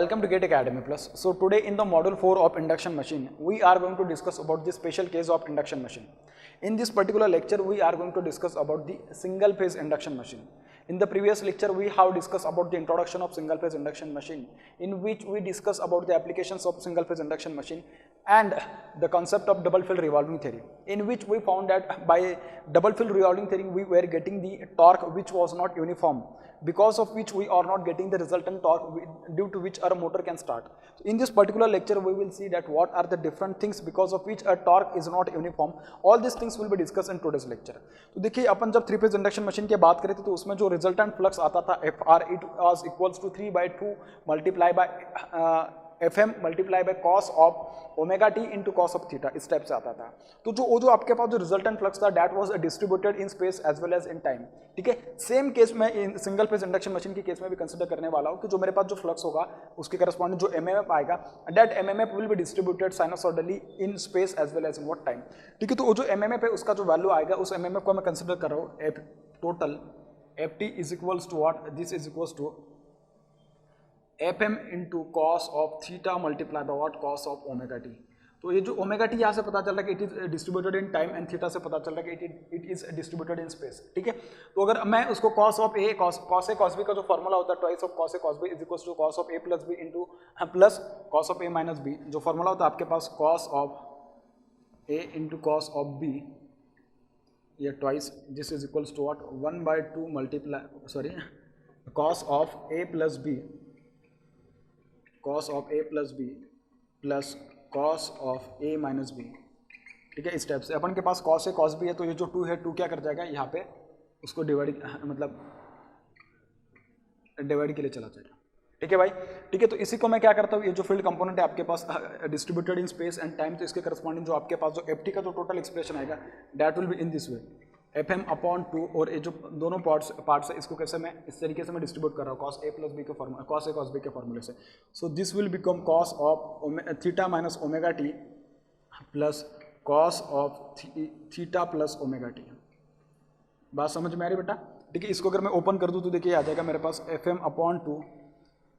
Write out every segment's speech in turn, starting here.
Welcome to Gate Academy Plus. So today in the module 4 of induction machine, we are going to discuss about the special case of induction machine. In this particular lecture, we are going to discuss about the single phase induction machine. In the previous lecture, we have discussed about the introduction of single phase induction machine, in which we discuss about the applications of single phase induction machine and the concept of double field revolving theory, in which we found that by double field revolving theory, we were getting the torque which was not uniform, because of which we are not getting the resultant torque due to which our motor can start. So in this particular lecture, we will see that what are the different things because of which a torque is not uniform. All these things will be discussed in today's lecture. तो देखिए अपन जब 3 phase induction machine की बात करें थे तो उसमें जो रिजल्टेंट फ्लक्स आता था FR it was equals to 3/2 multiplied by FM multiplied by cos of omega t into cos of theta, इस टाइप से आता था. तो जो आपके पास जो रिजल्टेंट फ्लक्स था that was distributed in space as well as in time. ठीक है, सेम केस में in single phase induction machine के केस में भी कंसिडर करने वाला हूँ कि जो मेरे पास जो फ्लक्स होगा उसके करस्पॉन्डिंग जो एमएमएफ आएगा that MMF will be distributed sinusoidally in space as well as in what time. ठीक है, तो वो जो एमएमएफ है उसका जो वैल्यू आएगा उस एमएमएफ को मैं कंसिडर कर रहा हूँ total ft is equals to what, this is equals to fm into cos of theta multiplied by what, cos of omega t. तो ये जो ओमेगा टी यहाँ से पता चल रहा है कि it is distributed in time and theta से पता चल रहा है कि it is distributed in space. ठीक है, तो अगर मैं उसको cos of A cos A cos B का जो फॉर्मूला होता है twice of cos A cos B is equals to cos of A plus B into plus cos of A minus B, जो फॉर्मूला होता है आपके पास cos of A into cos of B, ये twice this is equals to what 1/2 multiply sorry cos of A plus B cos of A plus B plus cos of A minus B. ठीक है, इस type से अपन के पास cos A cos B है तो ये जो 2 है 2 क्या कर जाएगा यहाँ पे उसको डिवाइड मतलब डिवाइड के लिए चला जाएगा. ठीक है भाई, ठीक है, तो इसी को मैं क्या करता हूँ, ये जो फील्ड कंपोनेंट है आपके पास distributed in space and time, तो इसके करस्पॉन्डिंग जो आपके पास जो एफ का जो टोटल एक्सप्रेशन आएगा that will be in this way FM upon 2, और ये जो दोनों पार्ट्स है इसको कैसे मैं इस तरीके से मैं डिस्ट्रीब्यूट कर रहा हूँ cos a प्लस बी के formula cos a cos b के फॉर्मूले से. So this will become cos of theta minus omega T plus cos of theta plus omega T. बात समझ में आ रही बेटा? ठीक है, इसको अगर मैं ओपन कर दूँ तो देखिए आ जाएगा मेरे पास FM upon 2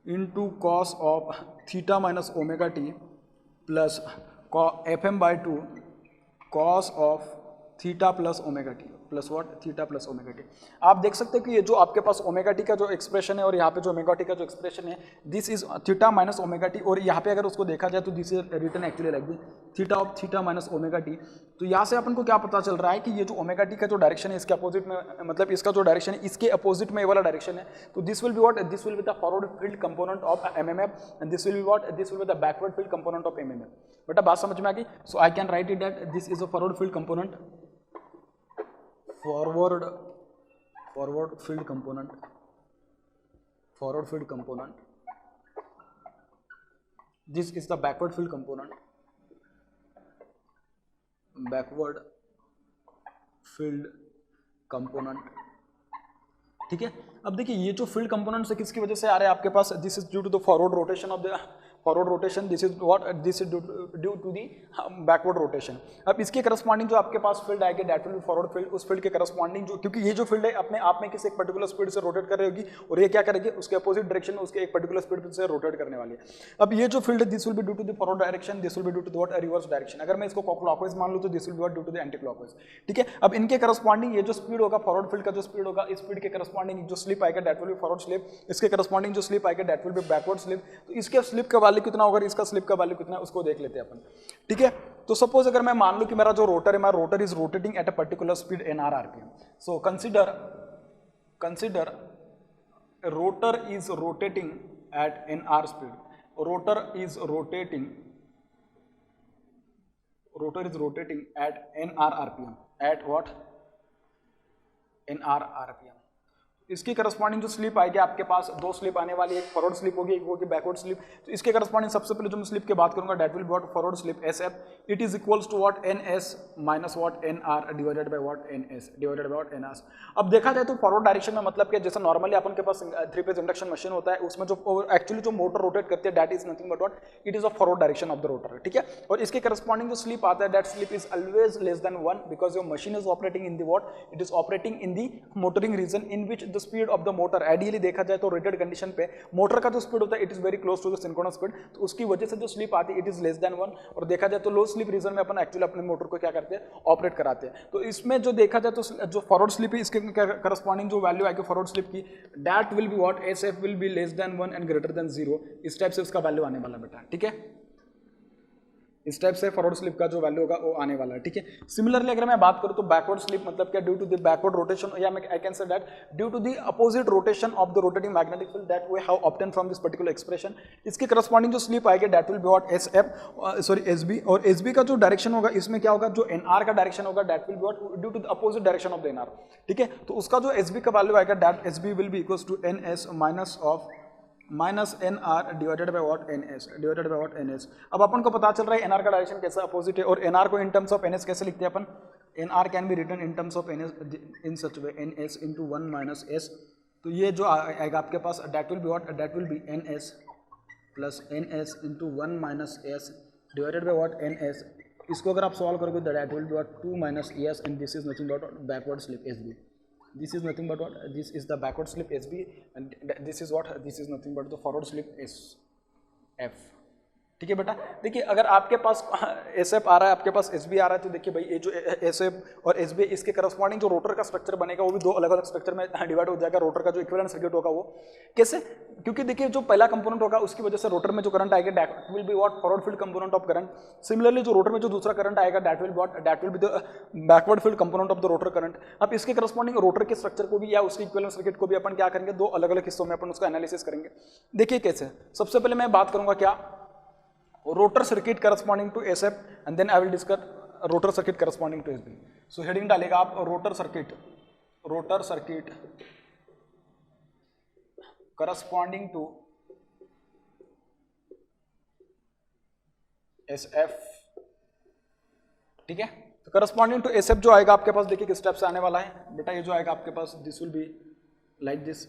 into cos of theta minus omega T plus FM/2 cos of theta plus omega T plus what, theta plus omega T. आप देख सकते हैं कि ये जो आपके पास ओमेगा टी का जो एक्सप्रेशन है और यहाँ पे जो ओमेगा टी का जो एक्सप्रेशन है this is theta minus omega T, और यहाँ पे अगर उसको देखा जाए तो this is written actually like the theta of theta minus omega T. तो यहाँ से अपन को क्या पता चल रहा है कि ये जो ओमेगा टी का जो डायरेक्शन है इसके अपोजिट में, मतलब इसका जो डायरेक्शन है इसके अपोजिट में ये वाला डायरेक्शन है. तो this will be what, this will be the forward field component of MMF and this will be what, this will be the backward field component of MMF. बेटा बात समझ में आ गई? So I can write it that this is a forward field component, forward field component, this is the backward field component, ठीक है. अब देखिए ये जो फील्ड कंपोनेंट है किसकी वजह से आ रहे हैं आपके पास, this is due to the forward rotation of the forward rotation, this is what, this is due to the backward rotation. अब इसके करस्पॉन्डिंग जो आपके पास फील्ड आएगी that will be forward field, उस फील्ड के करस्पॉन्डिंग जो, क्योंकि ये जो फील्ड है अपने आप में किसी एक पर्टिकुलर स्पीड से रोटेट कर रही होगी और ये क्या करेगी उसके अपोजिट डायरेक्शन में उसके एक पर्टिकुलर स्पीड से रोटेट करने वाली है. अब ये जो फील्ड है this will be due to the forward direction, this will be due to what, reverse direction. अगर मैं इसको क्लॉकवाइज मान लूं तो this will be what due to the anti clockwise. ठीक है, अब इनके करस्पॉन्डिंग ये जो स्पीड होगा फॉरवर्ड फील्ड का जो स्पीड होगा इस स्पीड के करस्पॉन्डिंग जो स्लिप आएगा that will be forward slip, इसके करस्पॉन्डिंग जो स्लिप आएगा that will B backward slip. तो इसके स्लिप का वैल्यू कितना होगा, इसका स्लिप का वैल्यू कितना है उसको देख लेते हैं अपन. ठीक है, तो सपोज अगर मैं मान लूं कि मेरा जो रोटर है, मेरा rotor is rotating at a particular speed nr rpm. So consider rotor is rotating at nr speed, rotor is rotating at nr rpm, at what, nr rpm. इसकी करस्पॉन्डिंग जो स्लिप आएगी आपके पास दो स्लिप आने वाली है, एक फॉरवर्ड स्लिप होगी एक होगी बैकवर्ड स्लिप. तो इसके करस्पॉन्डिंग सबसे पहले जो मैं स्लिप की बात करूंगा that will be what, forward slip SF, it is equals to what NS minus what NR divided by what NS divided by what NS. अब देखा जाए तो फॉरवर्ड डायरेक्शन में मतलब क्या, जैसे नॉर्मली अपन के पास 3 फेज इंडक्शन मशीन होता है उसमें जो एक्चुअली जो मोटर रोटेट करती है that is nothing but what, it is a forward direction of the rotor. ठीक है, और इसके करस्पॉन्डिंग जो स्लिप आता है that slip is always less than 1 because your machine is operating in the what, it is operating in the motoring region in which the speed of the motor ideally देखा जाए तो rated condition पे motor का जो speed होता है it is very close to the synchronous speed, तो उसकी वजह से जो स्लिप आती है इट इज लेस देन 1, और देखा जाए तो लो स्लिप रीजन में अपन एक्चुअली अपने मोटर को क्या करते हैं ऑपरेट कराते हैं। तो इसमें जो देखा जाए तो जो फॉरवर्ड स्लिप है इसके करस्पॉन्डिंग जो वैल्यू आएगी फॉरवर्ड स्लिप की that will be what S F will be less than 1 and greater than 0, इस टाइप से उसका वैल्यू आने वाला बेटा, ठीक है, इस टाइप से फॉरवर्ड स्लिप का जो वैल्यू होगा वो आने वाला है, ठीक है। सिमिलरली अगर मैं बात करूं तो बैकवर्ड स्लिप मतलब क्या, due to the backward rotation या I can say that due to the opposite rotation of the rotating magnetic field that we have obtain from this particular expression, इसके करस्पॉन्डिंग जो स्लिप आएगी that will be what S F sorry S B, और S B का जो direction होगा इसमें क्या होगा, जो एन आर का डायरेक्शन होगा that will be what due to the opposite direction of the N R, ठीक है। तो उसका जो एस बी का वैल्यू आएगा that S B will be equals to N S minus of minus N R divided by what N S divided by what N S. अब अपन को पता चल रहा है एन आर का डायरेक्शन कैसा अपोजिट है, और एन आर को in terms of N S कैसे लिखते हैं अपन, N R can be written in terms of N S in such way N S into 1 minus S, तो ये जो आएगा आपके पास that will be what that will be N S plus N S into 1 minus S divided by what N S. इसको अगर आप सॉल्व करोगे that will be what 2 minus S and this is nothing but backward slip S B, this is nothing but what, this is the backward slip SB and this is what, this is nothing but the forward slip SF, ठीक है बेटा। देखिए अगर आपके पास SF आ रहा है आपके पास SB आ रहा है तो देखिए भाई ये जो SF और SB इसके करस्पॉन्डिंग जो रोटर का स्ट्रक्चर बनेगा वो भी दो अलग अलग स्ट्रक्चर में डिवाइड हो जाएगा। रोटर का जो इक्विवेलेंट सर्किट होगा वो कैसे, क्योंकि देखिए जो पहला कंपोनेंट होगा उसकी वजह से रोटर में जो करंट आएगा that will be what forward field component of current, similarly जो रोटर में जो दूसरा करंट आएगा that will be the backward field component of the rotor current. अब इसके करस्पॉन्डिंग रोटर के स्ट्रक्चर को भी या उसके इक्विवेलेंट सर्किट को भी अपन क्या करेंगे, दो अलग अलग हिस्सों में अपन उसका एनालिसिस करेंगे। देखिए कैसे, सबसे पहले मैं बात करूंगा क्या, rotor circuit corresponding to SF and then I will discuss rotor circuit corresponding to SB। So heading डालेगा आप rotor circuit corresponding to SF, ठीक है। तो करस्पॉन्डिंग टू SF जो आएगा आपके पास देखिए किस स्टेप से आने वाला है बेटा, ये जो आएगा आपके पास this will be like this,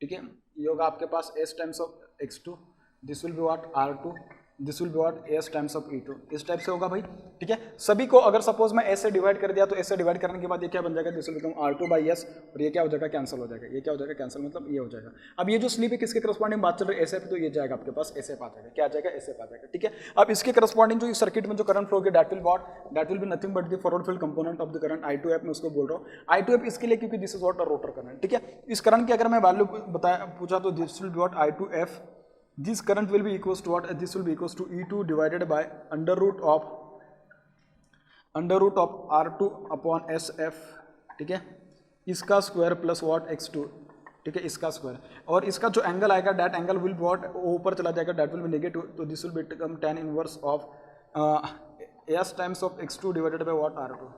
ठीक है। ये होगा आपके पास S times of x2, this will be what R2, this will be what S times of E2, इस टाइप से होगा भाई, ठीक है। सभी को अगर सपोज मैं S से डिवाइड कर दिया तो S से डिवाइड करने के बाद ये क्या बन जाएगा, this will become R2 by S, और ये क्या हो जाएगा कैंसिल हो जाएगा, ये क्या हो जाएगा कैंसिल, मतलब ये हो जाएगा। अब ये जो स्लिप है किसके करस्पॉन्डिंग बात चल रही है SF, तो ये जाएगा आपके पास SF आ जाएगा, क्या आ जाएगा SF आ जाएगा, ठीक है। अब इसके करस्पॉन्डिंग जो इस सर्किट में जो करंट फ्लो होगा that will be nothing but the forward field component of the current I2F, मैं उसको बोल रहा हूँ I2F इसके लिए क्योंकि this is what a rotor current, ठीक है। इस करंट की अगर मैं वैल्यू पूछा तो this will be what I2F, this current will be equals to what, this will be equals to E2 divided by under root of R2 upon SF, ठीक है, इसका स्क्वायर प्लस व्हाट x2, ठीक है, इसका square, और इसका जो angle आएगा दैट एंगल विल व्हाट ऊपर चला जाएगा दैट विल बी नेगेटिव, तो this will become tan inverse of S times of x2 divided by what R2,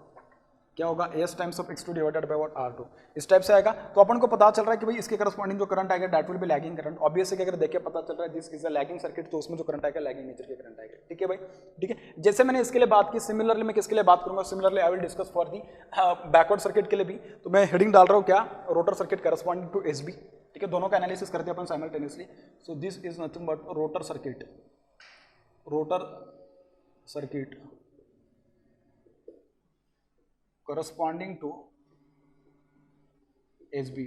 क्या होगा S times of x2 divided by what R2, इस type से आएगा। तो अपन को पता चल रहा है कि भाई इसके करस्पॉन्डिंग जो करंट आएगा that will B lagging current, obviously अगर देखिए पता चल रहा है this is a lagging circuit, तो उसमें जो करंट आएगा लैगिंग नेचर के करंट आएगा, ठीक है भाई, ठीक है। जैसे मैंने इसके लिए बात की, सिमिलरली मैं किसके लिए बात करूंगा, similarly I will discuss for the backward circuit के लिए भी, तो मैं हेडिंग डाल रहा हूँ क्या, rotor circuit corresponding to SB, ठीक है, दोनों का एनालिसिस करते हैं अपन simultaneously. So this is nothing but rotor circuit corresponding to SB,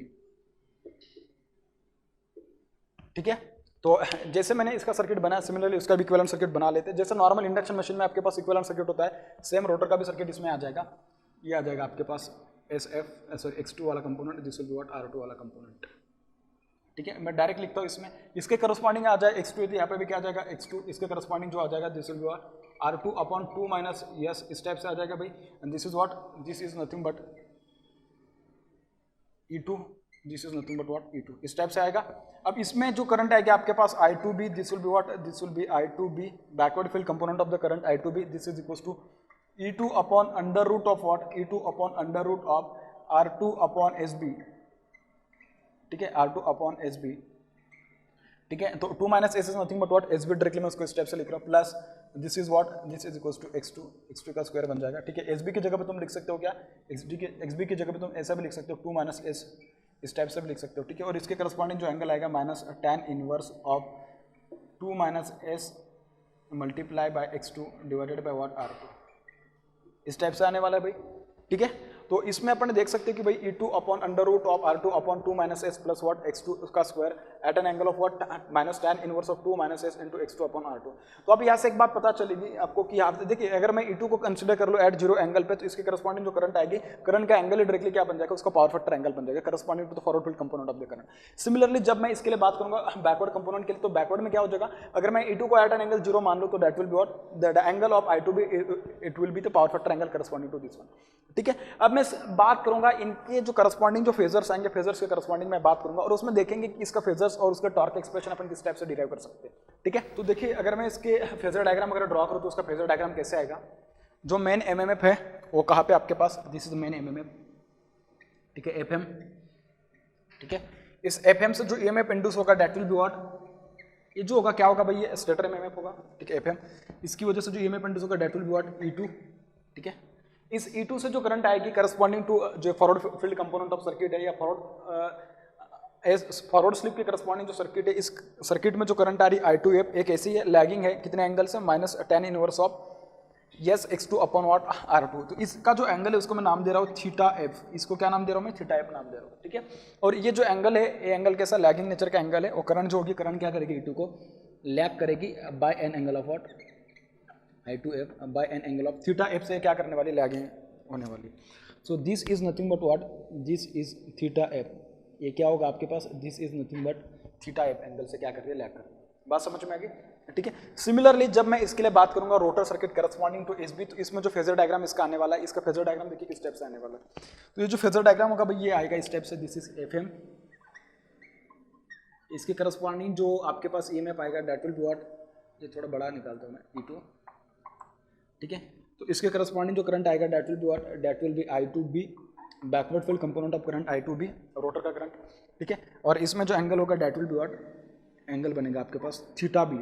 ठीक है। तो जैसे मैंने इसका सर्किट बनाया सिमिलरली उसका भी इक्विवेलेंट सर्किट बना लेते हैं। जैसे नॉर्मल इंडक्शन मशीन में आपके पास इक्विवेलेंट सर्किट होता है, सेम रोटर का भी सर्किट इसमें आ जाएगा, ये आ जाएगा आपके पास x2 वाला component, this will be what R2 वाला कंपोनेंट, ठीक है। मैं डायरेक्ट लिखता हूँ इसमें, इसके करस्पॉन्डिंग आ जाए x2, यहाँ पे भी क्या आ जाएगा x2, इसके करस्पॉन्डिंग जो आ जाएगा this will be what R2 upon 2 minus yes, इस टाइप से आ जाएगा भाई, and this is what, this is nothing but E2, this is nothing but what E2, इस टाइप से आएगा। अब इसमें जो करंट आएगा आपके पास I2B, this will be what, this will be I2B backward field component of the current I2B, this is equals to E2 upon under root of what, E2 upon under root of R2 upon SB, ठीक है, R2 upon SB, ठीक है। तो 2 minus S is nothing but what SB, directly मैं उसको step से लिख रहा हूँ, plus this is what, this is equals to x2 का स्क्वायर बन जाएगा, ठीक है। SB की जगह पे तुम लिख सकते हो क्या, XB की जगह पे तुम ऐसा भी लिख सकते हो 2 माइनस एस, इस टाइप से भी लिख सकते हो, ठीक है। और इसके करस्पॉन्डिंग जो एंगल आएगा minus tan inverse of 2 minus S multiply by x2 divided by what R2, इस टाइप से आने वाला है भाई, ठीक है। तो इसमें अपन देख सकते हैं कि भाई E2 upon under root of R2 upon 2 minus S plus what x2 का square at an angle of what minus tan inverse of 2 minus S into x2 upon R2। तो अब यहाँ से एक बात पता चलेगी आपको कि यहाँ देखिए अगर मैं E2 को कंसिडर कर लूँ एट जीरो एंगल पे, तो इसके करस्पॉन्डिंग जो करंट आएगी, करंट का एंगल डायरेक्टली क्या बन जाएगा, उसका पावर फैक्टर एंगल बन जाएगा corresponding to the forward field component of the current. Similarly जब मैं इसके लिए बात करूंगा बैकवर्ड कंपोनेंट के लिए, तो बैकवर्ड में क्या हो जाएगा, अगर मैं E2 को एट एन एंगल जीरो मान लूँ तो that will be what the angle of I2 भी it will be the power factor angle corresponding to this one. ठीक है, अब मैं बात करूंगा इनके जो करस्पॉन्डिंग जो फेजर्स आएंगे, फेजर्स के करस्पॉन्डिंग मैं बात करूंगा और उसमें देखेंगे कि इसका फेजर्स और उसका टॉर्क एक्सप्रेशन अपन किस टाइप से डिराइव कर सकते हैं। ठीक है, तो देखिए अगर मैं इसके फेजर डायग्राम अगर ड्रॉ करूं तो उसका फेजर डायग्राम कैसे आएगा। जो मेन एमएमएफ है वो कहाँ पे आपके पास, दिस इज मेन एमएमएफ। ठीक है, एफएम। ठीक है, इस एफएम से जो ईएमएफ इंड्यूस होगा दैट विल बी व्हाट, ये जो होगा क्या होगा भाई, ये स्टेटर एमएमएफ होगा। ठीक है, एफएम, इसकी वजह से जो ईएमएफ इंड्यूस होगा that will be what E2। ठीक है, इस E2 से जो करंट आएगी करस्पॉन्डिंग टू जो forward field component of circuit है या फॉरवर्ड स्लिप के करस्पॉन्डिंग जो सर्किट है, इस सर्किट में जो करंट आ रही I2F एक ऐसी है, लैगिंग है कितने एंगल से, minus tan inverse of yes x2 upon what R2। तो इसका जो एंगल है उसको मैं नाम दे रहा हूँ थीटा एफ, इसको क्या नाम दे रहा हूँ मैं, थीटा एफ नाम दे रहा हूँ। ठीक है, और ये जो एंगल है, ये एंगल कैसा, लैगिंग नेचर का एंगल है, और करंट जो होगी, करंट क्या करेगी, E2 को लैग करेगी by an angle of what I2F by an angle of theta F से क्या करने वाली, लैगिंग होने वाली। So this is nothing but what, this is theta F, ये क्या होगा आपके पास, this is nothing but theta F angle से क्या कर रही है, लैग कर रही है। बात समझ में आ गई। ठीक है, सिमिलरली जब मैं इसके लिए बात करूंगा rotor circuit corresponding to SB, तो इसमें जो फेजर डायग्राम इसका आने वाला है, इसका फेजर डायग्राम देखिए किस स्टेप से आने वाला है। तो ये जो फेजर डायग्राम होगा भाई ये आएगा स्टेप से, दिस इज एफएम, इसके करस्पॉन्डिंग जो आपके पास ईएमएफ आएगा दैट विल बी व्हाट, ये थोड़ा बड़ा निकालता हूँ मैं, E2। ठीक है, तो इसके करस्पॉन्डिंग जो करंट आएगा that will be what, that will be I2B, backward field component of current I2B, rotor का करंट। ठीक है, और इसमें जो एंगल होगा that will be what, angle बनेगा आपके पास थीटा बी।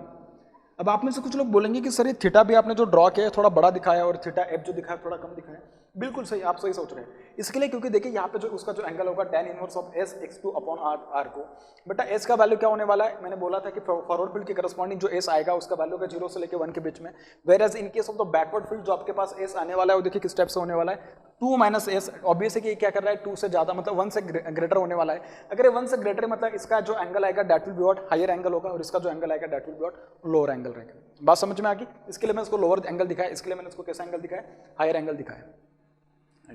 अब आप में से कुछ लोग बोलेंगे कि सर ये थीटा बी आपने जो ड्रॉ किया है थोड़ा बड़ा दिखाया और थीटा एफ जो दिखाया थोड़ा कम दिखाया। बिल्कुल सही, आप सही सोच रहे हैं। इसके लिए क्योंकि देखिए यहाँ पे जो उसका जो एंगल होगा tan inverse of s x2 upon r को, बेटा s का वैल्यू क्या होने वाला है, मैंने बोला था कि फॉरवर्ड फील्ड के करस्पॉन्डिंग जो s आएगा उसका वैल्यू का 0 से लेकर 1 के बीच में, whereas in case of the backward field जो आपके पास s आने वाला है वो देखिए किस स्टेप से होने वाला है, 2 माइनस एस। ऑब्वियस है कि ये क्या कर रहा है, 2 से ज्यादा मतलब 1 से ग्रेटर होने वाला है। अगर ये 1 से ग्रेटर मतलब इसका जो एंगल आएगा that will be what, higher angle होगा, और इसका जो एंगल आएगा that will be what, lower angle रहेगा। बात समझ में आ गई। इसके लिए मैंने इसको लोअर एंगल दिखाया, इसके लिए मैंने इसको कैसा एंगल दिखाया, हायर एंगल दिखाया।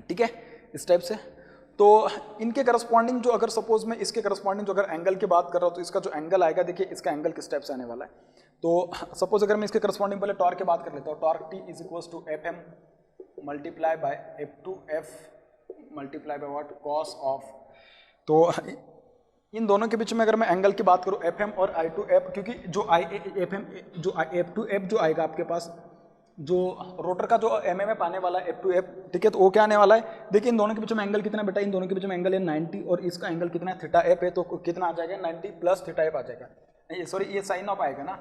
ठीक है, इस टाइप से। तो इनके करस्पॉन्डिंग जो अगर सपोज मैं इसके करस्पॉन्डिंग जो अगर एंगल की बात कर रहा हूँ तो इसका जो एंगल आएगा देखिए इसका एंगल किस टाइप से आने वाला है। तो सपोज अगर मैं इसके करस्पॉन्डिंग पहले टॉर्क की बात कर लेता हूँ, torque T is equal to FM multiply by F2F multiply by what, cos of. तो इन दोनों के बीच में अगर मैं एंगल की बात करूँ FM और I2F, क्योंकि जो FM जो F2F जो आएगा आपके पास, जो रोटर का जो एमएमएफ आने वाला है F2F, ठीक है, तो वो क्या आने वाला है, देखिए इन दोनों के बीच में एंगल कितना बेटा, इन दोनों के बीच में एंगल है 90 और इसका एंगल कितना है, थीटा एफ है, तो कितना आ जाएगा 90 प्लस थीटा एफ आ जाएगा। ये सॉरी ये साइन ऑफ आएगा ना,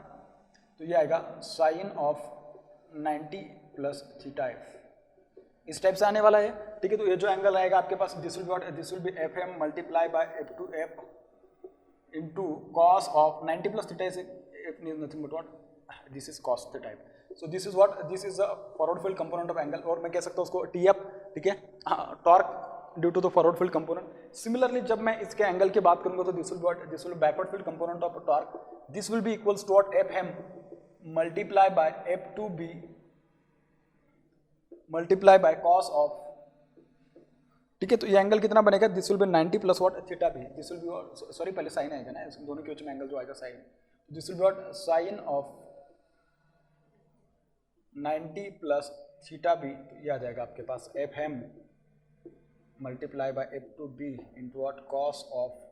तो ये आएगा sine of 90 plus theta F, इस टाइप से आने वाला है। ठीक है, तो ये जो एंगल आएगा आपके पास this will be FM multiply by F2F into cos of 90 plus theta is nothing but what, this is cos theta F. So this is what, this is the forward field component of angle, और मैं कह सकता हूँ उसको TF, ठीक है, torque due to the forward field component. Similarly जब मैं इसके एंगल की बात करूंगा तो this will backward field component of torque, this will be equals to what, FM multiply by F2B multiply by cos of. ठीक है, तो ये एंगल कितना बनेगा, this will be 90 plus what, theta B, this will be sorry पहले sine आएगा ना, दोनों के बीच में एंगल जो आएगा sine, this will be what, sine of 90 plus theta B, ये आ जाएगा आपके पास FM multiply by F2B into what, cos of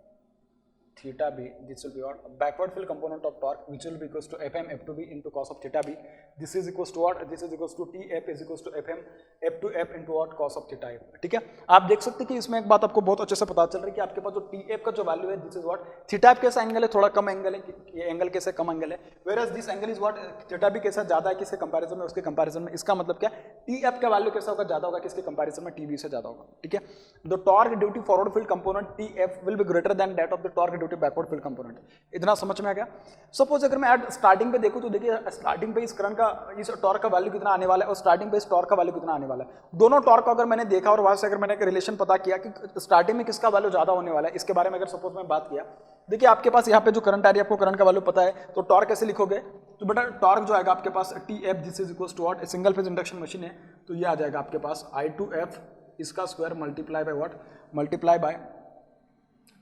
theta B, this will be what, backward field component of torque which will be equals to FM F2B into cos of theta B, this is equals to what, this is equals to TF is equals to FM F2F into what, cos of theta F. ठीक है, आप देख सकते हैं कि इसमें एक बात आपको बहुत अच्छे से पता चल रही है कि आपके पास जो TF का जो वैल्यू है this is what, theta F कैसा एंगल है, थोड़ा कम एंगल है, ये एंगल कैसे कम एंगल है, whereas this angle is what, theta B कैसा ज्यादा है किसके कंपैरिजन में, उसके कंपैरिजन में। इसका मतलब क्या, TF का वैल्यू कैसा होगा, ज्यादा होगा किसके कंपैरिजन में, TB से ज्यादा होगा। ठीक है, the torque due to forward field component TF will be greater than that of the torque due to backward field component. इतना समझ में आ गया। सपोज अगर मैं स्टार्टिंग पे देखूं तो देखिए स्टार्टिंग पे इस करंट का इस टॉर्क का वैल्यू कितना आने वाला है और स्टार्टिंग पे इस टॉर्क का वैल्यू कितना आने वाला है। दोनों टॉर्क को अगर मैंने देखा और वहां से अगर मैंने एक रिलेशन पता किया कि स्टार्टिंग में किसका वैल्यू ज्यादा होने वाला है, इसके बारे में अगर सपोज मैं बात किया, देखिए आपके पास यहाँ पे जो करंट आ रही है, आपको करंट का वैल्यू पता है, तो टॉर्क कैसे लिखोगे, तो बेटा टॉर्क जो आएगा आपके पास T F this is equal to what, single phase induction machine है तो ये आ जाएगा आपके पास I2F इसका square multiply by what, multiply by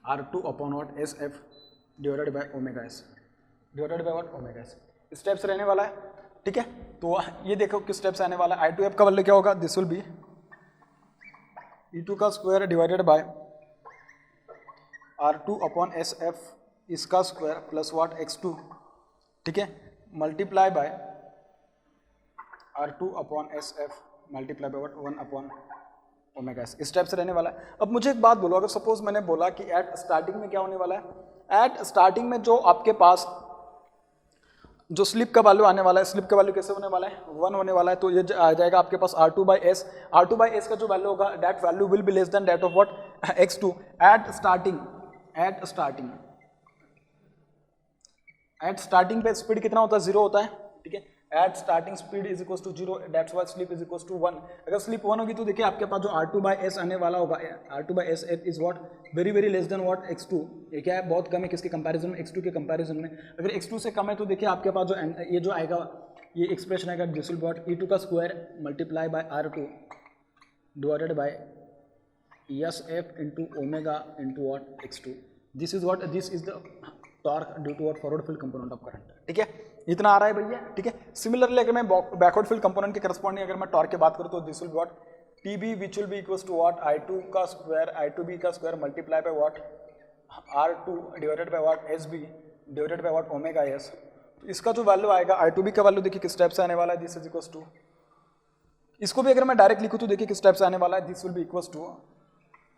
R2 upon what S F divided by omega S, divided by what omega S. Steps रहने वाला है, ठीक है। तो ये देखो किस स्टेप से आने वाला है। I2F का वैल्यू क्या होगा, दिस विल बी E2 का square divided by R2 upon S F इसका स्क्वायर प्लस व्हाट x2, ठीक है, multiply by R2 upon S F multiply by what 1 upon omega S. इस टाइप से रहने वाला है। अब मुझे एक बात बोलो, अगर सपोज मैंने बोला कि एट स्टार्टिंग में क्या होने वाला है, एट स्टार्टिंग में जो आपके पास जो स्लिप का वैल्यू आने वाला है, स्लिप का वैल्यू कैसे होने वाला है, 1 होने वाला है, तो ये आ जाएगा आपके पास R2 by S. R2 by S का जो वैल्यू होगा that value will be less than that of what x2 at starting. At starting पे स्पीड कितना होता है, 0 होता है, ठीक है। At starting speed is equal to 0, that's why slip is equal to 1। अगर स्लिप 1 होगी तो देखिए आपके पास जो R2 बाई एस आने वाला होगा, R2 by S is what very very less than what x2। ये क्या है, बहुत कम है किसके कंपैरिजन में, x2 के कंपैरिजन में। अगर x2 से कम है तो देखिए आपके पास जो ये जो आएगा, ये एक्सप्रेशन आएगा दिस विल व्हाट E2 का square multiply by R2 divided by S F into omega into what x2। This is what, this is the torque due to what forward field component of current, ठीक है। इतना आ रहा है भैया, ठीक है। Similarly अगर मैं बैकवर्ड फील्ड कंपोनेंट के करस्पॉन्डिंग अगर मैं टॉर्क की बात करूं तो this will what TB which will be equals to what I2 का स्क्वायर I2B का square multiply by what R2 divided by what SB divided by what omega S। तो इसका जो वैल्यू आएगा I2B का वैल्यू देखिए किस टाइप से आने वाला है, दिस इज इक्वल्स टू, इसको भी अगर मैं डायरेक्ट लिखूं तो देखिए किस टाइप से आने वाला है, this will be equals to,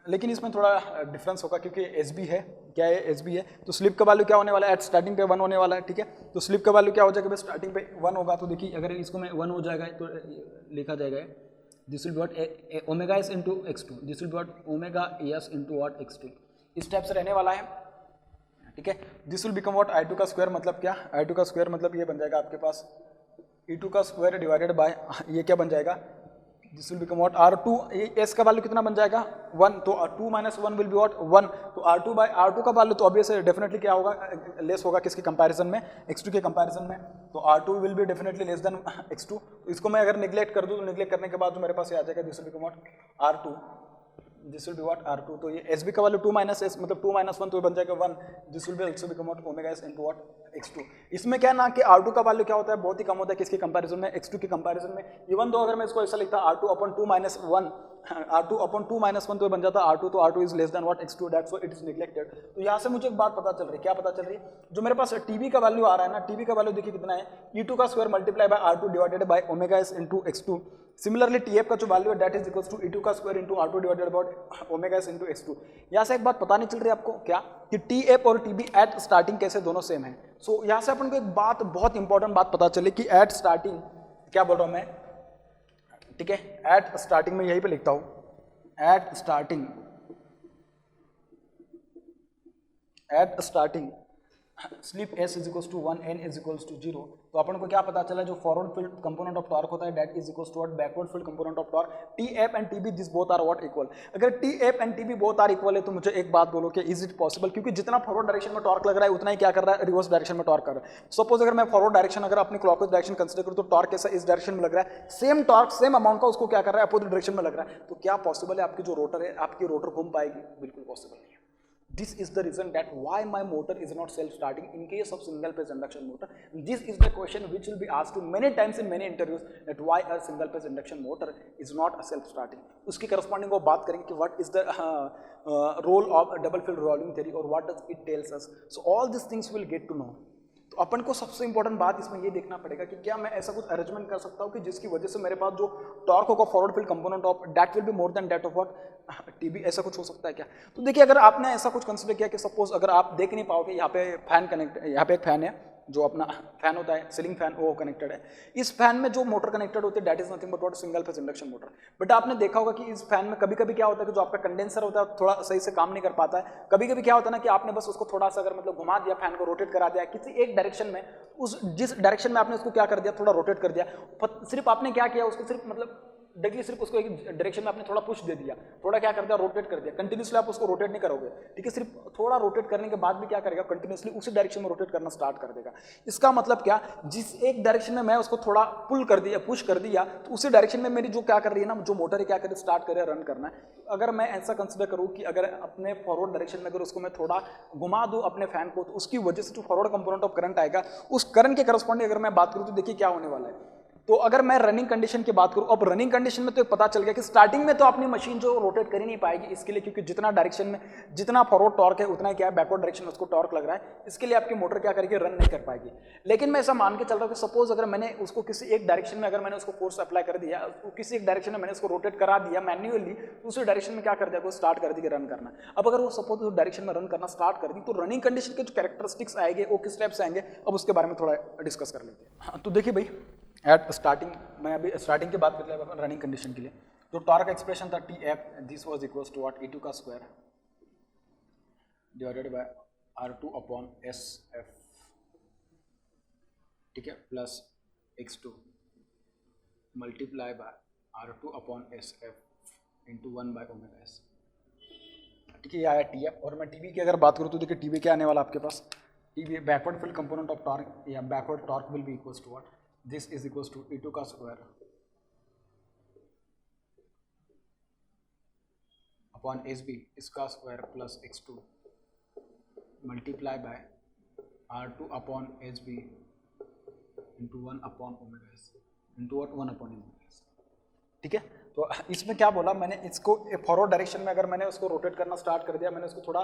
लेकिन इसमें थोड़ा डिफरेंस होगा क्योंकि SB है, क्या है SB है, तो स्लिप का वैल्यू क्या होने वाला है, एट स्टार्टिंग पे 1 होने वाला है, ठीक है। तो स्लिप का वैल्यू क्या हो जाएगा, स्टार्टिंग पे 1 होगा, तो देखिए अगर इसको मैं 1 हो जाएगा तो लिखा जाएगा this will be what omega S into x2, this will be what omega S into what x2। इस टाइप से रहने वाला है, ठीक है। This will become what I2 का स्क्वायर मतलब क्या, I2 का स्क्वायर मतलब ये बन जाएगा आपके पास E2 का स्क्वायर डिवाइडेड बाय ये क्या बन जाएगा, this will become what R2 S का वैल्यू कितना बन जाएगा 1, तो 2 माइनस 1 विल बी व्हाट 1, तो R2 बाय R2 का वैल्यू तो ऑब्वियसली डेफिनेटली क्या होगा, लेस होगा किसके कंपैरिजन में, x2 के कंपैरिजन में, तो R2 will be definitely less than x2। तो इसको मैं अगर निगलेक्ट कर दूं तो निगलेक्ट करने के बाद जो मेरे पास ये आ जाएगा this will become what R2, this will be what R2, तो ये SB का वैल्यू 2 माइनस एस मतलब 2 माइनस 1 तो बन जाएगा 1, this will be also become what omega S into what x2। इसमें क्या ना कि R2 का वैल्यू क्या होता है, बहुत ही कम होता है किसके कंपैरिजन में, x2 के कंपैरिजन में। इवन दो अगर मैं इसको ऐसा लिखता R2 upon 2 minus 1, R2 upon 2 minus 1 तो बन जाता R2, तो R2 is less than what x2, that's why it is neglected. तो यहाँ से मुझे एक बात पता चल रही है, क्या पता चल रही है, जो मेरे पास TB का वैल्यू आ रहा है ना, TB का वैल्यू देखिए कितना है, E2 का square multiply by R2 divided by omega S into x2। Similarly TF का जो वैल्यू है that is equals to E2 का square into R2 divided by omega S into x2। यहाँ से एक बात पता नहीं चल रही आपको, क्या कि TF और TB एट स्टार्टिंग कैसे दोनों सेम है। सो यहाँ से अपन को एक बात, बहुत इंपॉर्टेंट बात पता चले कि एट स्टार्टिंग, क्या बोल रहा हूँ मैं, ठीक है, एट स्टार्टिंग में यहीं पे लिखता हूँ, at starting slip S is equals to 1, n is equals to 0। तो अपन को क्या पता चला, जो forward field component of torque होता है that is equals to what backward field component of torque, TF and TB this both are what equal. अगर TF and TB both are equal है तो मुझे एक बात बोलो कि इज इट पॉसिबल, क्योंकि जितना फॉरवर्ड डायरेक्शन में टॉर्क लग रहा है उतना ही क्या कर रहा है, रिवर्स डायरेक्शन में टॉर्क कर रहा है। सपोज अगर मैं फॉरवर्ड डायरेक्शन अगर अपनी क्लॉकवाइज डायरेक्शन कंसीडर करूं तो टॉर्क कैसा इस डायरेक्शन में लग रहा है, सेम टॉर्क सेम अमाउंट का उसको क्या कर रहा है, अपोजिट डायरेक्शन में लग रहा है। तो क्या पॉसिबल है आपकी जो रोटर है, आपकी रोटर घूम पाएगी, बिल्कुल पॉसिबल नहीं है। This is the reason that why my motor is not self-starting in case of single-phase induction motor. This is the question which will be asked to many times in many interviews, that why a single-phase induction motor is not a self-starting. उसकी corresponding वो बात करेंगे कि what is the role of a double field revolving theory or what does it tells us. So all these things we'll get to know. तो अपन को सबसे important बात इसमें ये देखना पड़ेगा कि क्या मैं ऐसा कुछ अरेंजमेंट कर सकता हूँ कि जिसकी वजह से मेरे पास जो टॉर्क होगा forward field component of that will be more than that of what TB, ऐसा कुछ हो सकता है क्या। तो देखिए अगर आपने ऐसा कुछ कंसीडर किया कि सपोज अगर आप देख नहीं पाओगे, यहाँ पे फैन कनेक्ट, यहाँ पे एक फैन है, जो अपना फैन होता है सीलिंग फैन वो कनेक्टेड है। इस फैन में जो मोटर कनेक्टेड होती है that is nothing but what single phase induction motor. But आपने देखा होगा कि इस फैन में कभी कभी क्या होता है कि जो आपका कंडेंसर होता है थोड़ा सही से काम नहीं कर पाता है। कभी कभी क्या होता है ना कि आपने बस उसको थोड़ा सा अगर मतलब घुमा दिया, फैन को रोटेट करा दिया किसी एक डायरेक्शन में, उस जिस डायरेक्शन में आपने उसको क्या कर दिया थोड़ा रोटेट कर दिया, सिर्फ आपने क्या किया उसको सिर्फ मतलब डायरेक्टली सिर्फ उसको एक डायरेक्शन में आपने थोड़ा पुश दे दिया, थोड़ा क्या कर दिया रोटेट कर दिया, कंटिन्यूसली आप उसको रोटेट नहीं करोगे, ठीक है, सिर्फ थोड़ा रोटेट करने के बाद भी क्या करेगा कंटिन्यूसली उसी डायरेक्शन में रोटेट करना स्टार्ट कर देगा। इसका मतलब क्या, जिस एक डायरेक्शन में मैं उसको थोड़ा पुल कर दिया पुश कर दिया तो उसी डायरेक्शन में मेरी जो क्या कर रही है ना जो मोटर है क्या कर रही है स्टार्ट कर रही है रन करना है। अगर मैं ऐसा कंसिडर करूँ कि अगर अपने फॉरवर्ड डायरेक्शन में अगर उसको मैं थोड़ा घुमा दूँ अपने फैन को तो उसकी वजह से जो फॉरवर्ड कंपोनेंट ऑफ करंट आएगा उस करंट के करस्पॉन्डिंग अगर मैं बात करूँ तो देखिए क्या होने वाला है। तो अगर मैं रनिंग कंडीशन की बात करूं, अब रनिंग कंडीशन में तो पता चल गया कि स्टार्टिंग में तो अपनी मशीन जो रोटेट कर ही नहीं पाएगी, इसके लिए क्योंकि जितना डायरेक्शन में जितना फॉरवर्ड टॉर्क है उतना ही क्या है बैकवर्ड डायरेक्शन में उसको टॉर्क लग रहा है, इसके लिए आपकी मोटर क्या करेगी रन नहीं कर पाएगी। लेकिन मैं ऐसा मान के चल रहा हूं कि सपोज अगर मैंने उसको किसी एक डायरेक्शन में अगर मैंने उसको फोर्स अप्लाई कर दिया, किसी एक डायरेक्शन में मैंने उसको रोटेट करा दिया मैन्युअली, तो उसी डायरेक्शन में क्या कर दिया स्टार्ट कर दी रन करना। अब अगर वो सपोज उस डायरेक्शन में रन करना स्टार्ट कर दी तो रनिंग कंडीशन के जो कैरेक्टरिस्टिक्स आएंगे वो किस टाइप से आएंगे, अब उसके बारे में थोड़ा डिस्कस कर लेते हैं। हाँ, तो देखिए भाई एट स्टार्टिंग, मैं अभी स्टार्टिंग की बात कर रहा हूँ रनिंग कंडीशन के लिए, जो टॉर्क एक्सप्रेशन था T F this was equals to what E2 का square divided by R2 upon S F, ठीक है, plus x2 multiply by R2 upon S F into 1 by omega S, ठीक है, ये आया टी एफ। और मैं टीवी की अगर बात करूँ तो देखिए टीवी क्या आने वाला आपके पास, TV backward field component of torque या backward torque will be equals to what this is equals to E2 का स्क्वायर अपॉन SB इसका square plus x2 multiply by R2 upon SB into 1 upon omega S into 1 upon omega S, ठीक है। तो इसमें क्या बोला मैंने, इसको फॉरवर्ड डायरेक्शन में अगर मैंने उसको रोटेट करना स्टार्ट कर दिया, मैंने उसको थोड़ा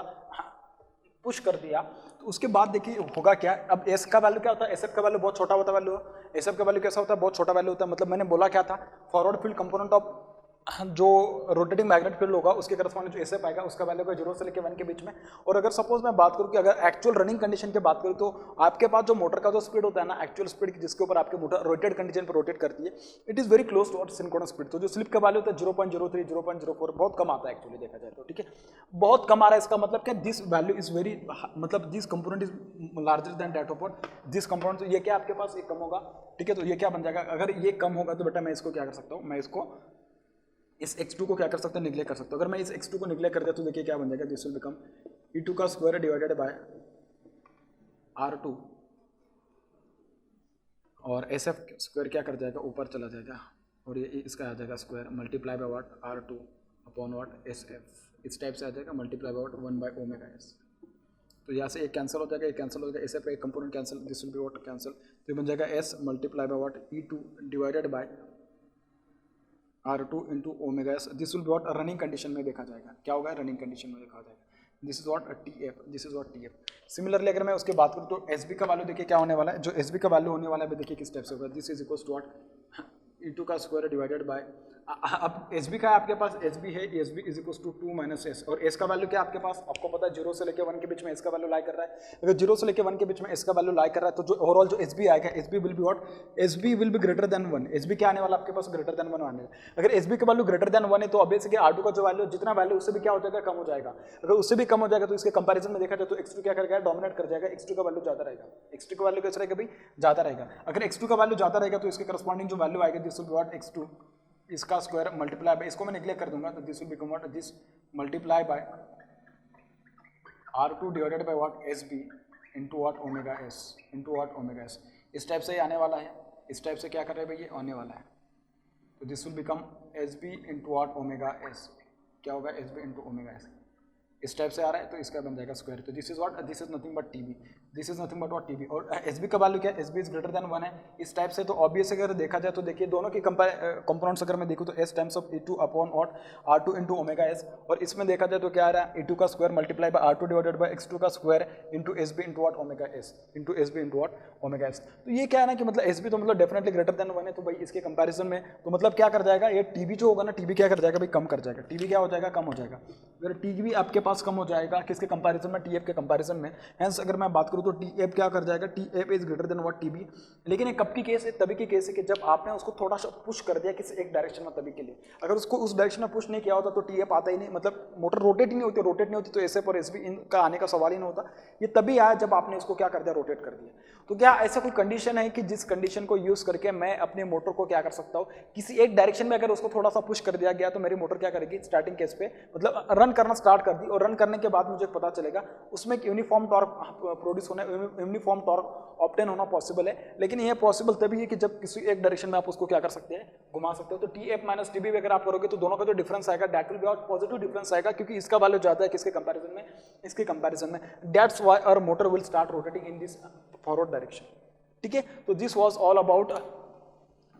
पुश कर दिया तो उसके बाद देखिए होगा क्या। अब एस का वैल्यू क्या होता है, एस एफ का वैल्यू बहुत छोटा होता है, वैल्यू एस एफ का वैल्यू कैसा होता है बहुत छोटा वैल्यू होता है। मतलब मैंने बोला क्या था, फॉरवर्ड फील्ड कंपोनेंट ऑफ जो रोटेटिंग मैग्नेट फील्ड होगा उसके करस्पॉन्डिंग जो एसएफ आएगा उसका वैल्यू होगा 0 से लेकर 1 के बीच में। और अगर सपोज मैं बात करूं कि अगर एक्चुअल रनिंग कंडीशन की बात करूं तो आपके पास जो मोटर का जो स्पीड होता है ना, एक्चुअल स्पीड जिसके ऊपर आपकी मोटर रोटेट कंडीशन पर रोटेट करती है, it is very close to synchronous speed. तो जो स्लिप का वैल्यू होता है 0.03 0.04 बहुत कम आता है एक्चुअली देखा जाए तो, ठीक है, बहुत कम आ रहा है। इसका मतलब क्या, दिस वैल्यू इज वेरी मतलब this component is larger than that of this component. तो ये क्या आपके पास ये कम होगा, ठीक है, तो ये क्या बन जाएगा, अगर ये कम होगा तो बेटा मैं इसको क्या कर सकता हूँ, मैं इसको इस x2 को क्या कर सकता हूँ निगलेक्ट कर सकता हूँ। अगर मैं इस x2 को निगलेक्ट कर दिया तो देखिए क्या बन जाएगा, दिस विल बिकम E2 का स्क्वायर डिवाइडेड बाय R2 और SF स्क्वायर क्या कर जाएगा ऊपर चला जाएगा और ये इसका आ जाएगा square multiply by what R2 upon what SF, इस टाइप से आ जाएगा multiply by what 1 by omega S. तो यहाँ से एक कैंसिल हो जाएगा, एक कैंसिल हो जाएगा, SF का एक component cancel, this will be what cancel, तो ये बन जाएगा S multiply by what E2 divided by R2 into omega S. This will be what running condition में देखा जाएगा, क्या होगा रनिंग कंडीशन में देखा जाएगा, this is what TF, this is what TF। Similarly अगर मैं उसके बात करूँ तो SB का वैल्यू देखिए क्या होने वाला है, जो SB का वैल्यू होने वाला है देखिए किस टाइप से होगा, this is equal to what E2 का स्क्वायर डिवाइडेड बाय, अब SB का आपके पास SB है, SB is equal to 2 minus S और S का वैल्यू क्या आपके पास आपको पता है 0 से लेकर 1 के बीच में S का वैल्यू लाई कर रहा है। अगर 0 से लेकर 1 के बीच में S का वैल्यू लाई कर रहा है तो जो ओवरऑल जो SB आएगा SB will be what, SB will be greater then 1। SB क्या आने वाला आपके पास ग्रेटर देन 1 आने वाला। अगर SB का वैल्यू ग्रेटर देन 1 है तो ऑब्वियसली R2 का जो वैल्यू जितना वैल्यू उससे भी क्या हो जाएगा कम हो जाएगा। अगर उससे भी कम हो जाएगा तो इसके कंपैरिजन में देखा जाए तो x2 क्या करेगा डोमिनेट कर जाएगा, x2 का वैल्यू ज्यादा रहेगा, x2 का वैल्यू कैसा रहेगा भाई ज्यादा रहेगा। अगर x2 का वैल्यू ज्यादा रहेगा तो इसके करस्पॉन्डिंग जो वैल्यू आएगा this will be what x2 इसका स्क्वायर मल्टीप्लाई बाय, इसको मैं निगलेक्ट कर दूंगा तो this will become what this multiply by R2 divided by what SB into what omega S into what omega S। इस type से आने वाला है, इस टाइप से क्या कर रहे हैं भाई ये आने वाला है, तो this will become SB into what omega S, क्या होगा SB इनटू ओमेगा S, इस टाइप से आ रहा है तो इसका बन जाएगा स्क्वायर। तो this is what, this is nothing but TB, this is nothing but what TB। और SB का वैल्यू क्या है, SB इज ग्रेटर देन 1 है, इस टाइप से। तो ऑब्वियस अगर देखा जाए तो देखिए दोनों की कंपोनेंट्स अगर मैं देखूँ तो S times of E2 upon what R2 into omega S, और इसमें देखा जाए तो क्या आ रहा है E2 का square multiply by R2 divided bye x2 का square into SB into what omega S into SB into what omega S। तो ये क्या है ना कि मतलब SB तो मतलब डेफिनेटली ग्रेटर देन 1 है, तो भाई इसके कंपैरिजन में तो मतलब क्या कर जाएगा ये TB जो होगा ना, TB क्या कर जाएगा भाई कम कर जाएगा, TB क्या हो जाएगा कम हो जाएगा। अगर TB आपके पास कम हो जाएगा किसके कंपैरिजन में, TF के कंपैरिजन में। हेंस अगर मैं बात करूँ तो टी एफ क्या कर जाएगा, T F is greater than what T B. लेकिन ये कब की केस है, तभी की केस है कि जब आपने उसको थोड़ा सा पुश कर दिया किसी एक डायरेक्शन में, तभी के लिए। अगर उसको उस डायरेक्शन में पुश नहीं किया होता तो टी एफ आता ही नहीं, मतलब मोटर रोटेट ही नहीं होती, रोटेट नहीं होती तो एस एफ और एस बी इनका आने का सवाल ही नहीं होता। ये तभी आया जब आपने इसको क्या कर दिया, रोटेट कर दिया। तो क्या ऐसा कोई कंडीशन है कि जिस कंडीशन को यूज करके मैं अपने मोटर को क्या कर सकता हूँ, किसी एक डायरेक्शन में अगर उसको थोड़ा सा पुश कर दिया गया तो मेरी मोटर क्या करेगी, स्टार्टिंग केस पे मतलब रन करना स्टार्ट कर दी, और रन करने के बाद मुझे पता चलेगा उसमें एक यूनिफॉर्म टॉर्क प्रोड्यूस होना, यूनिफॉर्म टॉर्क ऑब्टेन होना पॉसिबल है। लेकिन ये पॉसिबल तभी है कि जब किसी एक डायरेक्शन में आप उसको क्या कर सकते हैं, घुमा सकते हो। तो T F minus T B अगर आप करोगे तो दोनों का जो डिफरेंस आएगा that will be out positive difference आएगा, क्योंकि इसका वैल्यू ज्यादा है किसके कंपैरिजन में, इसके कंपैरिजन में। That's why our motor will start rotating in this forward direction. ठीक है, तो this was all about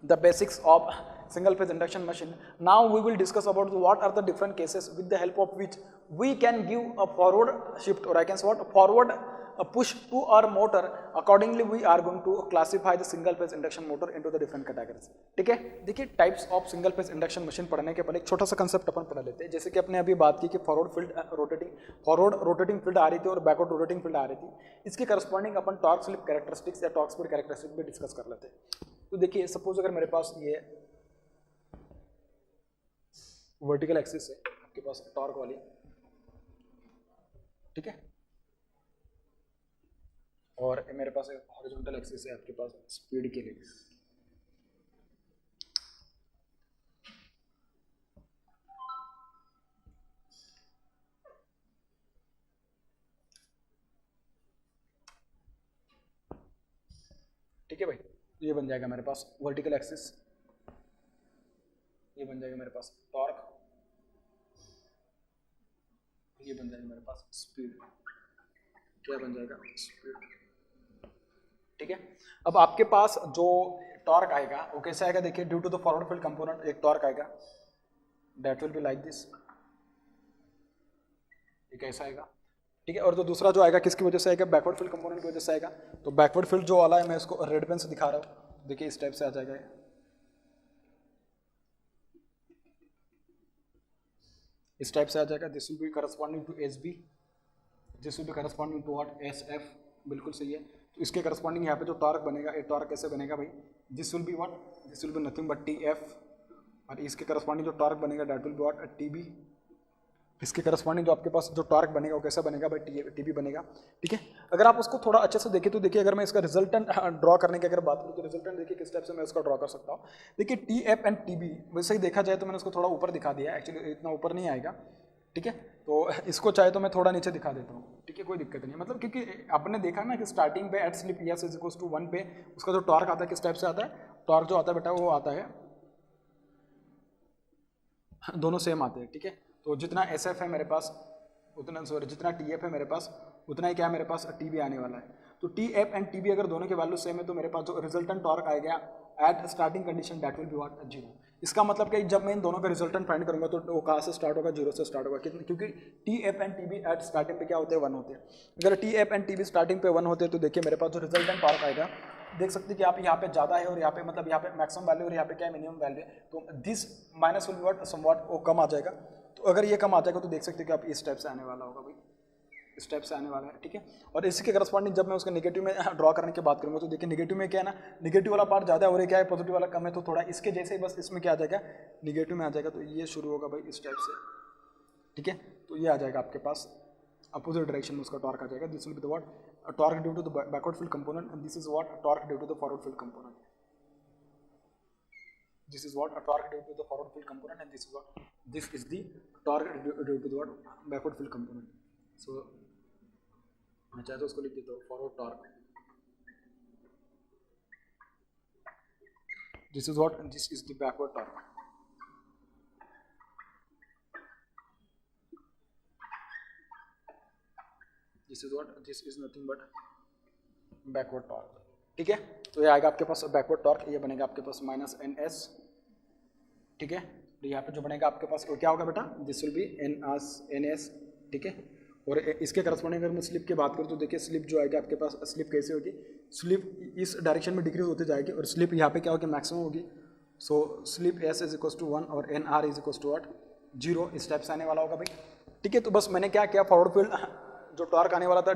the basics of single phase induction machine. Now we will discuss about what are the different cases with the help of which we can give a forward shift, or I can say what, forward a push to our motor. Accordingly we are going to classify the single phase induction motor into the different categories. ठीक है, देखिए types of single phase induction machine पढ़ने के पहले एक छोटा सा concept अपन पढ़ लेते हैं। जैसे कि अपने अभी बात की कि फॉरवर्ड रोटेटिंग फील्ड आ रही थी और बैकवर्ड रोटेटिंग फील्ड आ रही थी, इसके करस्पॉन्डिंग अपन टॉर्क स्लिप कैरेक्टरिस्टिक्स या टॉर्क स्पीड कैरेक्टरिस्टिक्स भी डिस्कस कर लेते हैं। तो देखिए सपोज अगर मेरे पास ये वर्टिकल एक्सिस है आपके पास टॉर्क वाली, ठीक है, और मेरे पास एक हॉरिजॉन्टल एक्सिस है आपके पास स्पीड के लिए। ठीक है भाई, ये बन जाएगा मेरे पास वर्टिकल एक्सिस, ये बन जाएगा मेरे पास टॉर्क, ये बन जाएगा मेरे पास स्पीड। क्या बन जाएगा, स्पीड। ठीक है, अब आपके पास जो टॉर्क आएगा वो कैसे आएगा, देखिए due to the forward field component एक टॉर्क आएगा, that will be like this, ये कैसा आएगा। ठीक है, और जो दूसरा जो आएगा किसकी वजह से आएगा, बैकवर्ड फील्ड कंपोनेंट की वजह से आएगा। तो बैकवर्ड फील्ड जो वाला है मैं इसको रेड पेन से दिखा रहा हूँ, देखिए इस टाइप से आ जाएगा, इस टाइप से आ जाएगा। This will be corresponding to S B, this will be corresponding to what, S F, बिल्कुल सही है। तो इसके करस्पॉन्डिंग यहाँ पे जो टॉर्क बनेगा, ये टॉर्क कैसे बनेगा भाई, this will be what, this will be nothing but T F, और इसके करस्पॉन्डिंग जो टॉर्क बनेगा that will be what, T B. इसके करस्पॉन्डिंग जो आपके पास जो टॉर्क बनेगा वो कैसा बनेगा भाई, टी बी बनेगा। ठीक है, अगर आप उसको थोड़ा अच्छे से देखें तो देखिए अगर मैं इसका रिजल्टेंट ड्रॉ करने की अगर बात करूँ तो रिजल्टेंट देखिए किस टाइप से मैं उसका ड्रॉ कर सकता हूँ। देखिए T F and T B वैसे ही देखा जाए तो मैंने उसको थोड़ा ऊपर दिखा दिया, एक्चुअली इतना ऊपर नहीं आएगा। ठीक है, तो इसको चाहे तो मैं थोड़ा नीचे दिखा देता हूँ, ठीक है, कोई दिक्कत नहीं, मतलब क्योंकि आपने देखा ना कि स्टार्टिंग पे at slip S is equals to 1 पे उसका जो टॉर्क आता है किस टाइप से आता है, टॉर्क जो आता है बेटा वो आता है, दोनों सेम आते हैं। ठीक है, तो जितना एस एफ है मेरे पास उतना, सॉरी जितना टी एफ है मेरे पास उतना ही क्या मेरे पास टी बी आने वाला है। तो T F and T B अगर दोनों के वैल्यू सेम है तो मेरे पास जो रिजल्टेंट टॉर्क आएगा at starting condition that will be what, zero. इसका मतलब कि जब मैं इन दोनों का रिजल्टेंट फाइंड करूंगा तो वो कहाँ से स्टार्ट होगा, जीरो से स्टार्ट होगा। कितने, क्योंकि T F and T B at starting पे क्या होते हैं, 1 होते हैं। अगर T F and T B starting पे 1 होते हैं तो देखिए मेरे पास जो रिजल्टेंट टॉर्क आएगा, देख सकते हैं कि आप यहाँ पे ज़्यादा है और यहाँ पे मतलब यहाँ पे मैक्सिमम वैल्यू और यहाँ पे क्या है, मिनिमम वैल्यू है। तो this minus will be what, somewhat वो कम आ जाएगा। तो अगर ये कम आ जाएगा तो देख सकते हैं कि आप इस टाइप से आने वाला होगा भाई, इस टाइप से आने वाला है। ठीक है, और इसी के करस्पॉन्डिंग जब मैं उसके नेगेटिव में ड्रॉ करने की बात करूँगा तो देखिए नेगेटिव में क्या है ना, नेगेटिव वाला पार्ट ज़्यादा है और ये क्या है, पॉजिटिव वाला कम है। तो थोड़ा इसके जैसे ही बस इसमें क्या आ जाएगा, नेगेटिव में आ जाएगा। तो ये शुरू होगा भाई इस टाइप से। ठीक है, तो ये आ जाएगा आपके पास अपोजिट डायरेक्शन में उसका टॉर्क आ जाएगा। This will be the what, torque due to the backward field component, and this is what, torque due to the forward field component. This is what a torque due to the forward field component, and this is what, this is the torque due to the what, backward field component. So मैं चाहे तो उसको लिख देता हूँ forward torque, this is what, this is the backward torque. This is what, this is nothing but backward torque. ठीक है, तो ये आएगा आपके पास बैकवर्ड टॉर्क, ये बनेगा आपके पास माइनस एन एस। ठीक है, तो यहाँ पे जो बनेगा आपके पास क्या होगा बेटा, this will be N S. ठीक है, और इसके करस्पॉन्डिंग अगर मैं स्लिप की बात करूँ तो देखिए स्लिप जो आएगी आपके पास, स्लिप कैसे होगी, स्लिप इस डायरेक्शन में डिक्रीज होती जाएगी और स्लिप यहाँ पे क्या होगी, मैक्सिमम होगी। So slip S is equals to 1 और N R is equals to what, 0, इस टाइप से आने वाला होगा भाई। ठीक है, तो बस मैंने क्या किया, फॉरवर्ड फील्ड जो टॉर्क आने वाला था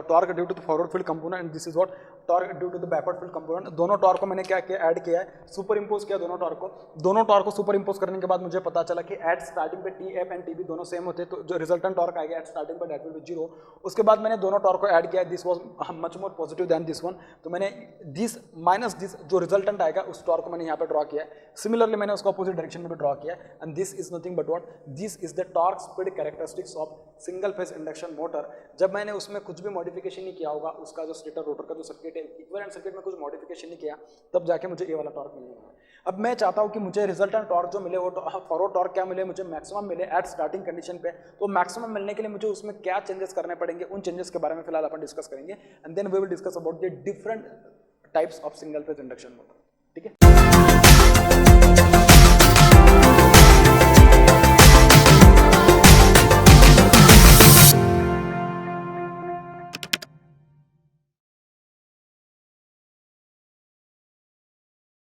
torque due to the forward field component and this is what torque due to the backward field component. दोनों टॉर्क को मैंने क्या किया, ऐड किया है, सुपर इंपोज किया दोनों टॉर्क को सुपर इंपोज करने के बाद मुझे पता चला कि एट स्टार्टिंग पे T F and T B दोनों सेम होते, तो जो रिजल्टेंट टॉर्क आएगा एट स्टार्टिंग पे दैट विल बी 0। उसके बाद मैंने दोनों टॉर्क को ऐड किया, this was much more positive than this one, तो मैंने दिस माइनस दिस जो रिजल्टेंट आएगा उस टॉर्क को मैंने यहाँ पे ड्रॉ किया है। सिमिलरली मैंने उसको अपोजिट डायरेक्शन में भी ड्रॉ किया है and this is nothing but what, this is the torque speed characteristics of single phase induction motor. जब मैंने उसमें कुछ भी मॉडिफिकेशन नहीं किया होगा, उसका जो स्टेटर रोटर का जो सर्किट है इक्विवेलेंट सर्किट में कुछ मॉडिफिकेशन नहीं किया, तब जाके मुझे ये वाला टॉर्क मिलने वाला है। अब मैं चाहता हूँ कि मुझे रिजल्टेंट टॉर्क जो मिले वो फॉरवर्ड टॉर्क क्या मिले, मुझे मैक्सिमम मिले एट स्टार्टिंग कंडीशन पे। तो मैक्सिमम मिलने के लिए मुझे उसमें क्या चेंजेस करने पड़ेंगे, उन चेंजेस के बारे में फिलहाल अपन डिस्कस करेंगे and then we will discuss about the different types of single phase induction motor. ठीक है।